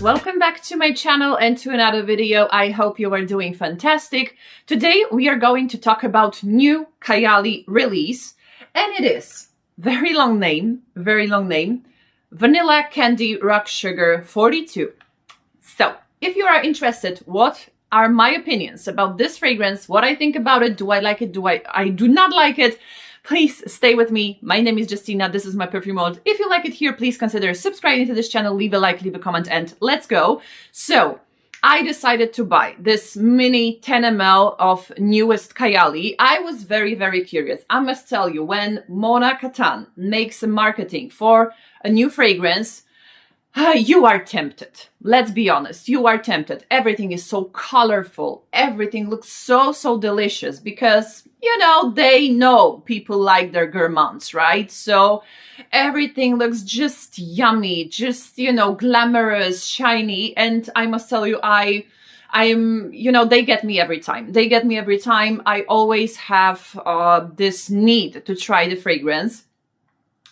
loves, welcome back to my channel and to another video. I hope you are doing fantastic. Today we are going to talk about new Kayali release, and it is very long name, Vanilla Candy Rock Sugar 42. So if you are interested, what are my opinions about this fragrance, what I think about it, do I like it, I do not like it, please stay with me. My name is Justina, this is my perfume world. If you like it here, please consider subscribing to this channel, leave a like, leave a comment, and let's go. So I decided to buy this mini 10 ml of newest Kayali. I was very, very curious. I must tell you, when Mona Katan makes a marketing for a new fragrance, you are tempted. Let's be honest, you are tempted. Everything is so colorful. Everything looks so, so delicious because, you know, they know people like their gourmands, right? So everything looks just yummy, just, you know, glamorous, shiny. And I must tell you, I'm, you know, they get me every time. They get me every time. I always have this need to try the fragrance.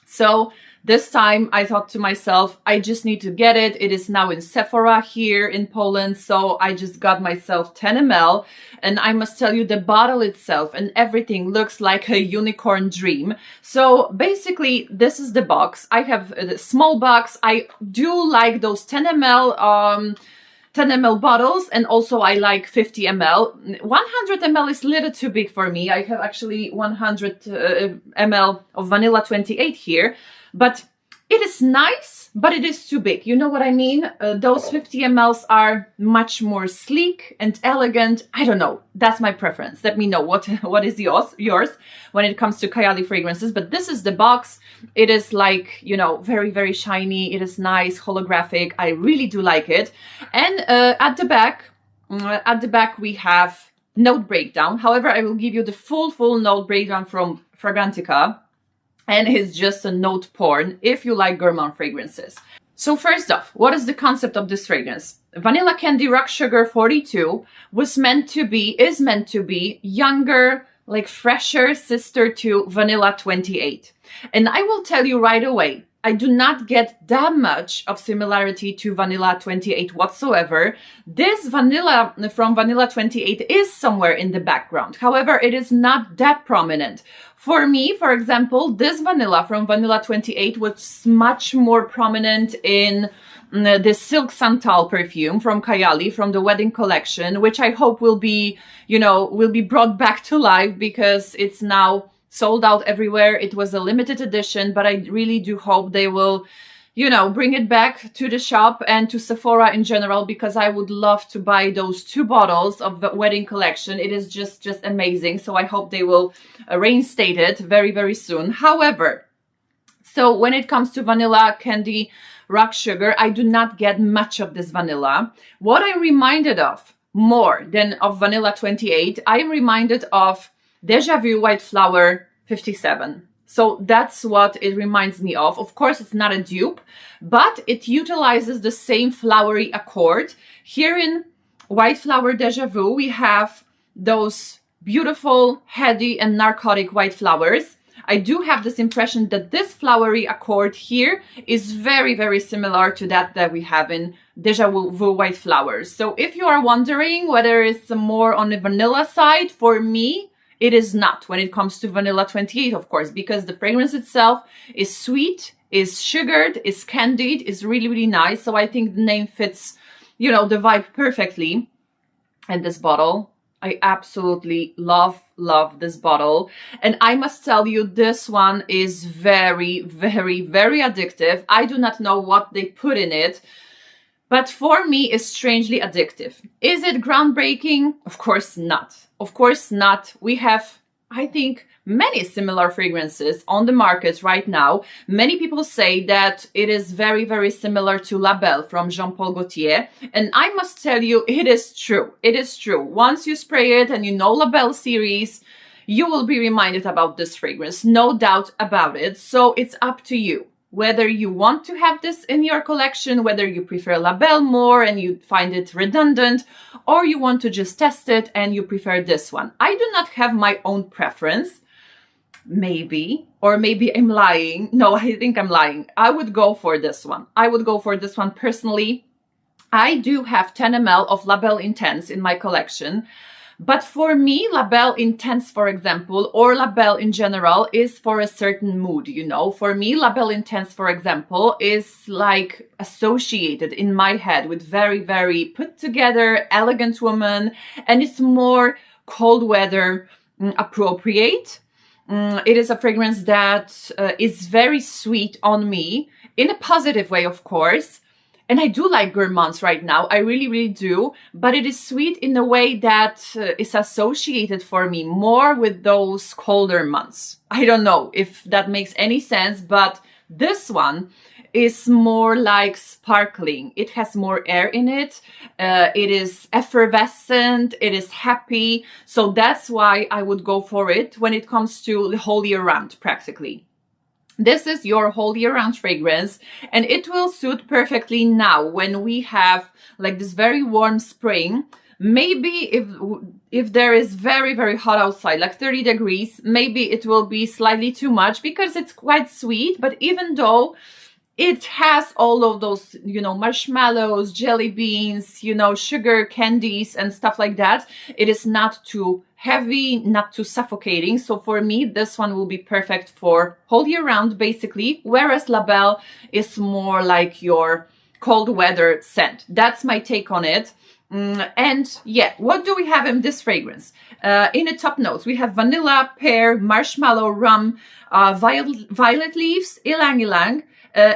So this time I thought to myself, I just need to get it. It is now in Sephora here in Poland. So I just got myself 10 ml. And I must tell you, the bottle itself and everything looks like a unicorn dream. So basically, this is the box. I have the small box. I do like those 10 ml 10 ml bottles, and also I like 50 ml. 100 ml is a little too big for me. I have actually 100 ml of Vanilla 28 here, but it is nice, but it is too big. You know what I mean? Those 50 mls are much more sleek and elegant. I don't know. That's my preference. Let me know what is yours when it comes to Kayali fragrances. But this is the box. It is like, you know, very, very shiny. It is nice, holographic. I really do like it. And at the back we have note breakdown. However, I will give you the full note breakdown from Fragrantica. And it's just a note porn if you like gourmand fragrances. So first off, what is the concept of this fragrance? Vanilla Candy Rock Sugar 42 is meant to be younger, like fresher sister to Vanilla 28. And I will tell you right away, I do not get that much of similarity to Vanilla 28 whatsoever. This vanilla from Vanilla 28 is somewhere in the background. However, it is not that prominent. For me, for example, this vanilla from Vanilla 28 was much more prominent in the Silk Santal perfume from Kayali, from the wedding collection, which I hope will be, you know, will be brought back to life because it's now sold out everywhere. It was a limited edition, but I really do hope they will, you know, bring it back to the shop and to Sephora in general, because I would love to buy those 2 bottles of the wedding collection. It is just amazing. So I hope they will reinstate it very, very soon. However, so when it comes to Vanilla Candy Rock Sugar, I do not get much of this vanilla. What I'm reminded of more than of Vanilla 28, I'm reminded of Deja Vu White Flower 57. So that's what it reminds me of. Of course, it's not a dupe, but it utilizes the same flowery accord. Here in White Flower Deja Vu, we have those beautiful, heady and narcotic white flowers. I do have this impression that this flowery accord here is very, very similar to that we have in Deja Vu White Flowers. So if you are wondering whether it's more on the vanilla side, for me, it is not when it comes to Vanilla 28, of course, because the fragrance itself is sweet, is sugared, is candied, is really, really nice. So I think the name fits, you know, the vibe perfectly. And this bottle, I absolutely love this bottle. And I must tell you, this one is very, very, very addictive. I do not know what they put in it, but for me, it's strangely addictive. Is it groundbreaking? Of course not. Of course not. We have, I think, many similar fragrances on the market right now. Many people say that it is very, very similar to La Belle from Jean-Paul Gaultier. And I must tell you, it is true. It is true. Once you spray it and you know La Belle series, you will be reminded about this fragrance. No doubt about it. So it's up to you. Whether you want to have this in your collection, whether you prefer La Belle more and you find it redundant, or you want to just test it and you prefer this one. I do not have my own preference. Maybe, or maybe I'm lying. No, I think I'm lying. I would go for this one. I would go for this one personally. I do have 10 ml of La Belle Intense in my collection. But for me, La Belle Intense, for example, or La Belle in general, is for a certain mood, you know. For me, La Belle Intense, for example, is like associated in my head with very, very put together, elegant woman, and it's more cold weather appropriate. It is a fragrance that is very sweet on me, in a positive way, of course. And I do like gourmands right now. I really, really do. But it is sweet in a way that is associated for me more with those colder months. I don't know if that makes any sense, but this one is more like sparkling. It has more air in it. It is effervescent. It is happy. So that's why I would go for it when it comes to the whole year round, practically. This is your whole year round fragrance, and it will suit perfectly now when we have like this very warm spring. Maybe if there is very, very hot outside, like 30 degrees, maybe it will be slightly too much because it's quite sweet. But even though it has all of those, you know, marshmallows, jelly beans, you know, sugar candies and stuff like that, it is not too heavy, not too suffocating. So for me, this one will be perfect for whole year round, basically, whereas La Belle is more like your cold weather scent. That's my take on it. And yeah, what do we have in this fragrance? In the top notes, we have vanilla, pear, marshmallow, rum, violet leaves, ylang ylang.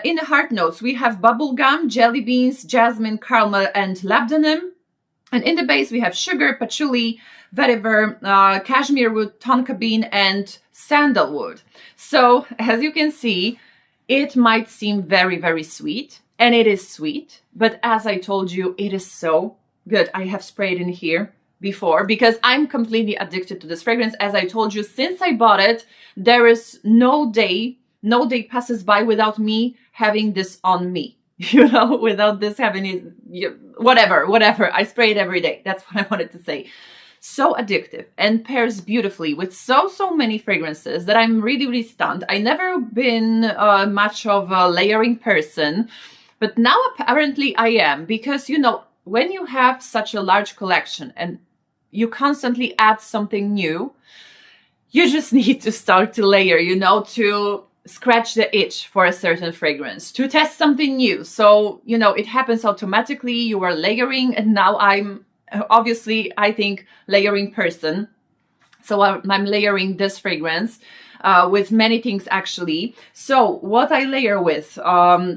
In the heart notes, we have bubblegum, jelly beans, jasmine, caramel, and labdanum. And in the base, we have sugar, patchouli, vetiver, cashmere wood, tonka bean, and sandalwood. So, as you can see, it might seem very, very sweet, and it is sweet. But as I told you, it is so good. I have sprayed in here before because I'm completely addicted to this fragrance. As I told you, since I bought it, there is no day passes by without me having this on me, you know, without this having it, whatever. I spray it every day. That's what I wanted to say. So addictive and pairs beautifully with so many fragrances that I'm really, really stunned. I never been much of a layering person, but now apparently I am, because, you know, when you have such a large collection and you constantly add something new, you just need to start to layer, you know, to scratch the itch for a certain fragrance, to test something new. So, you know, it happens automatically. You are layering, and now I'm obviously, I think, layering person. So I'm layering this fragrance with many things, actually. So what I layer with,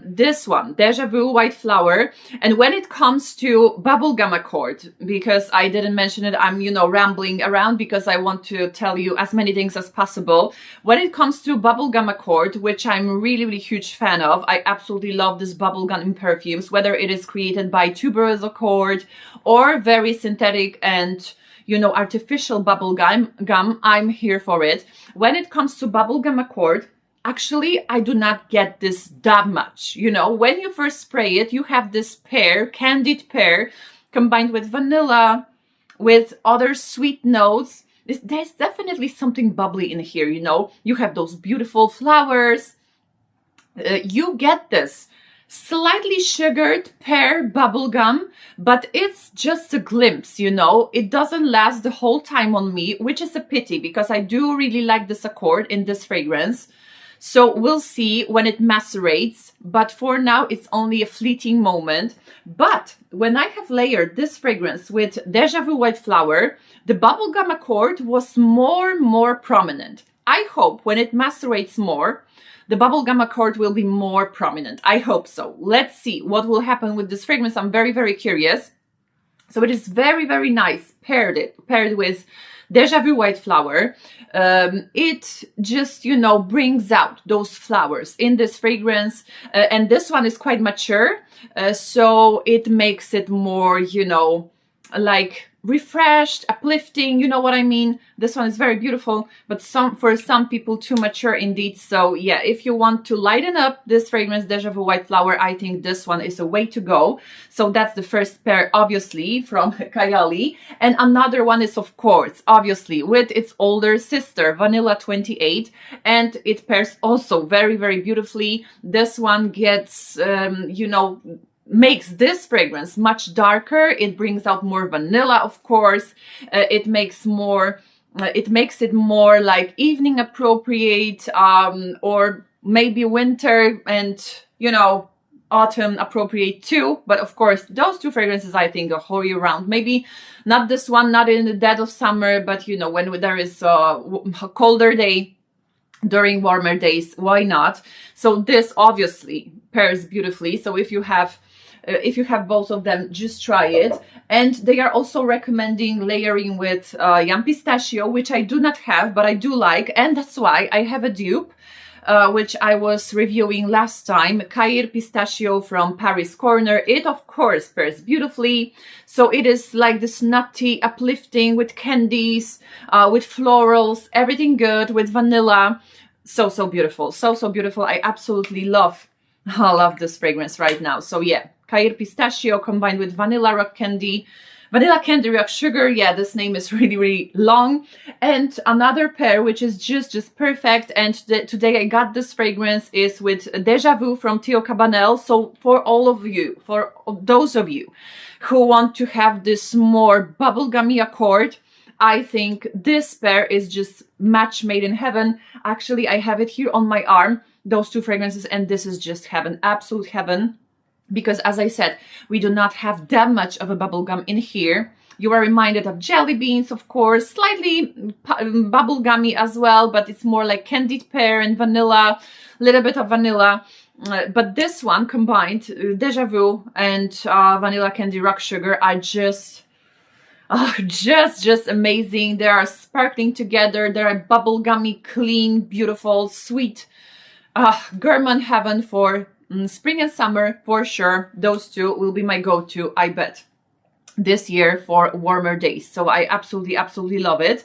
this one, Deja Vu White Flower. And when it comes to Bubblegum Accord, because I didn't mention it, I'm, you know, rambling around because I want to tell you as many things as possible. When it comes to Bubblegum Accord, which I'm really, really huge fan of, I absolutely love this bubblegum in perfumes, whether it is created by tuberose accord or very synthetic and, you know, artificial bubble gum, I'm here for it. When it comes to bubblegum accord, actually, I do not get this that much. You know, when you first spray it, you have this pear, candied pear, combined with vanilla, with other sweet notes. There's definitely something bubbly in here, you know. You have those beautiful flowers. You get this slightly sugared pear bubblegum, but it's just a glimpse, you know. It doesn't last the whole time on me, which is a pity because I do really like this accord in this fragrance. So we'll see when it macerates, but for now it's only a fleeting moment. But when I have layered this fragrance with Deja Vu White Flower, the bubblegum accord was more prominent. I hope when it macerates more, the bubblegum accord will be more prominent. I hope so. Let's see what will happen with this fragrance. I'm very curious. So it is very nice paired with Deja Vu White Flower. It just, you know, brings out those flowers in this fragrance. And this one is quite mature. So it makes it more, you know, like refreshed, uplifting, you know what I mean? This one is very beautiful, but for some people too mature indeed. So yeah, if you want to lighten up this fragrance, Deja Vu White Flower, I think this one is a way to go. So that's the first pair, obviously, from Kayali. And another one is, of course, obviously, with its older sister, Vanilla 28. And it pairs also very beautifully. This one gets, you know, makes this fragrance much darker. It brings out more vanilla, of course. It makes it more like evening appropriate, or maybe winter and, you know, autumn appropriate too. But of course, those two fragrances, I think, are whole year round. Maybe not this one, not in the dead of summer, but you know, when there is a colder day, during warmer days, why not? So this obviously pairs beautifully. So if you have both of them, just try it. And they are also recommending layering with young pistachio, which I do not have, but I do like. And that's why I have a dupe, which I was reviewing last time, Khair Pistachio from Paris Corner. It, of course, pairs beautifully. So it is like this nutty, uplifting with candies, with florals, everything good, with vanilla. So beautiful. So beautiful. I absolutely love this fragrance right now. So yeah, Khair Pistachio combined with Vanilla Candy Rock Sugar. Yeah, this name is really long. And another pair which is just perfect, and today I got this fragrance, is with Deja Vu from Teo Cabanel. So for those of you who want to have this more bubblegummy accord, I think this pair is just match made in heaven. Actually, I have it here on my arm, those two fragrances, and this is just heaven, absolute heaven. Because as I said, we do not have that much of a bubblegum in here. You are reminded of jelly beans, of course, slightly bubblegummy as well, but it's more like candied pear and vanilla, little bit of vanilla. But this one combined, Deja Vu and Vanilla Candy Rock Sugar, are just amazing. They are sparkling together. They are bubblegummy, clean, beautiful, sweet. Gourmand heaven for spring and summer, for sure. Those two will be my go-to, I bet, this year for warmer days. So I absolutely love it.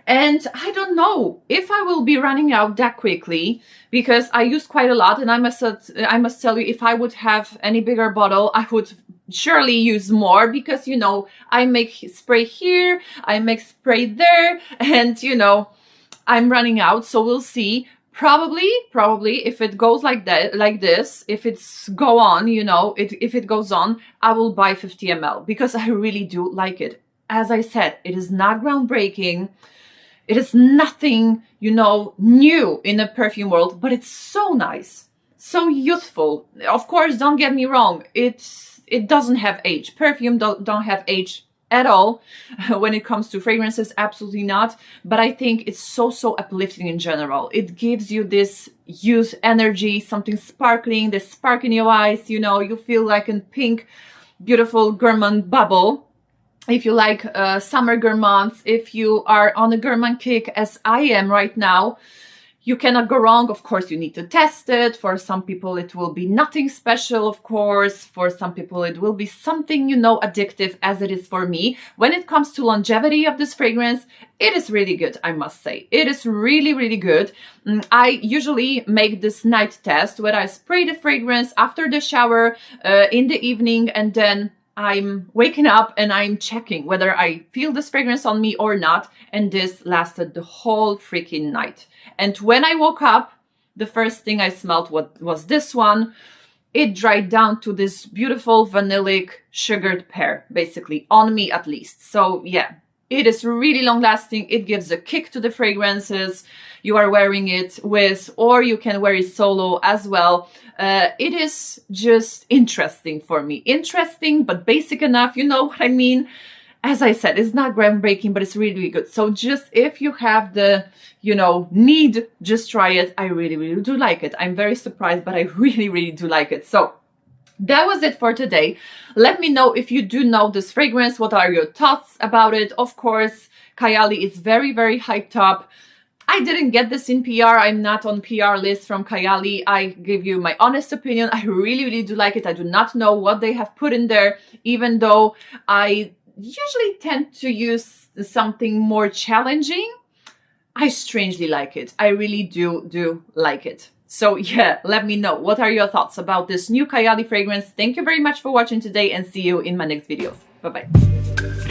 And I don't know if I will be running out that quickly, because I use quite a lot. And I must tell you, if I would have any bigger bottle, I would surely use more, because, you know, I make spray here, I make spray there, and, you know, I'm running out. So we'll see. Probably, if it goes like this, if it's go on, you know, if it goes on, I will buy 50 ml, because I really do like it. As I said, it is not groundbreaking. It is nothing, you know, new in the perfume world, but it's so nice, so youthful. Of course, don't get me wrong. It doesn't have age. Perfume don't have age at all when it comes to fragrances, absolutely not. But I think it's so uplifting in general. It gives you this youth energy, something sparkling, this spark in your eyes, you know, you feel like a pink, beautiful gourmand bubble. If you like summer gourmands, if you are on a gourmand kick as I am right now, you cannot go wrong. Of course, you need to test it. For some people, it will be nothing special, of course. For some people, it will be something, you know, addictive, as it is for me. When it comes to longevity of this fragrance, it is really good, I must say. It is really good. I usually make this night test where I spray the fragrance after the shower in the evening, and then I'm waking up and I'm checking whether I feel this fragrance on me or not. And this lasted the whole freaking night. And when I woke up, the first thing I smelled was this one. It dried down to this beautiful vanillic sugared pear, basically, on me at least. So yeah, it is really long lasting. It gives a kick to the fragrances you are wearing it with, or you can wear it solo as well. It is just interesting for me. Interesting, but basic enough, you know what I mean? As I said, it's not groundbreaking, but it's really good. So just if you have the, you know, need, just try it. I really do like it. I'm very surprised, but I really do like it. So that was it for today. Let me know if you do know this fragrance. What are your thoughts about it? Of course, Kayali is very hyped up. I didn't get this in PR. I'm not on PR list from Kayali. I give you my honest opinion. I really do like it. I do not know what they have put in there, even though I usually tend to use something more challenging. I strangely like it. I really do like it. So yeah, let me know. What are your thoughts about this new Kayali fragrance? Thank you very much for watching today, and see you in my next videos. Bye-bye.